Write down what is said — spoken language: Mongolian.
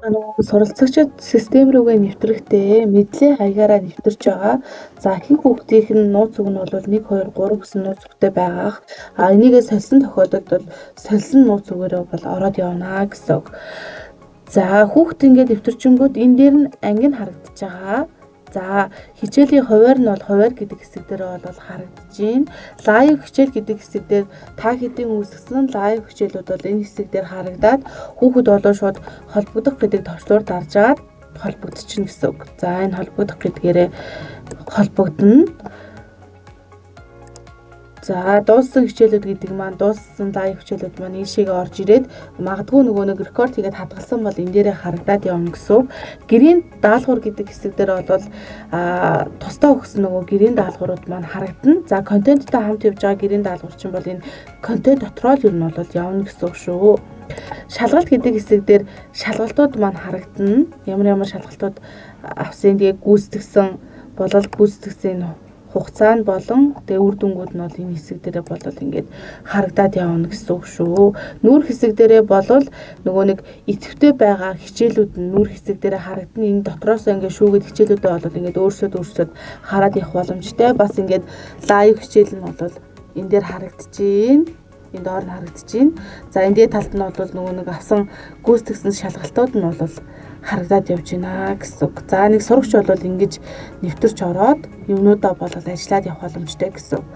Суралцагчид систем рүүгээ нэвтрэхдээ мэдлээ хаягаараа нэвтэрч байгаа. За ихэнх хүүхдийнх нь нууц үг нь бол 1 2 3 гэсэн нууц үгтэй байгаах. Энийгээ сольсон тохиолдолд бол сольсон нууц үгээрээ бол ороод явна гэсэн үг. За хүүхд ингээд нэвтэрчингүүд энэ дээр нь анги нь харагдаж байгаа. За хичээлийн хуваар нь бол хуваар гэдэг хэсэг дээр бол харагдаж байна. Лайв хичээл гэдэг хэсэг дээр та хэдийн үүсгэсэн лайв хичээлүүд бол энэ хэсэг дээр харагдаад хүүхэд болоо шууд холбогдох гэдэг товчлуур даржгаад холбогдчихно гэсэн үг. За энэ холбогдох гэдгээрээ холбогдно. За дууссан хичээлүүд гэдэг маань дууссан лайв хичээлүүд маань ийшээгээ орж ирээд магадгүй нөгөө нэг рекорд хийгээд хадгалсан бол энэ дээрээ харагдаад явна гэсэн үг. Гэрийн даалгавар гэдэг хэсэг дээр бол тусдаа өгсөн нөгөө гэрийн даалгаврууд маань харагдана. За контенттой хамт явж байгаа гэрийн даалгавар чинь бол энэ контент дотроо л ер нь бол явна гэсэн үг шүү. Шалгалт гэдэг хэсэг дээр шалгалтууд маань харагдана. Ямар шалгалтууд авсан тэгээ гүйцэтгсэн болол гүйцэтгсэн хугацаа нь болон тэгээ үр дүнгууд нь бол энэ хэсэг дээрээ болол ингээд харагдаад явна гэсэн үг шүү. Нүүр хэсэг дээрээ болол нөгөө нэг идэвхтэй байгаа хичээлүүд нь нүүр хэсэг дээрээ харагдана. Энэ дотроос ингээд шүүгээд хичээлүүдээ болол ингээд өөрсдөө хараад явах боломжтой. Бас ингээд лайв хичээл нь болол энэ дээр харагдчихээн. Энд доор нь харагдчихээн. За энэ дээр талд нь бол нөгөө нэг авсан гүйцэтгсэн шалгалтууд нь бол харагдаад явж байна гэсэн үг. За нэг сурагч бол ингэж нэвтэрч ороод юмнуудаа болол ажиллаад явах боломжтой гэсэн үг.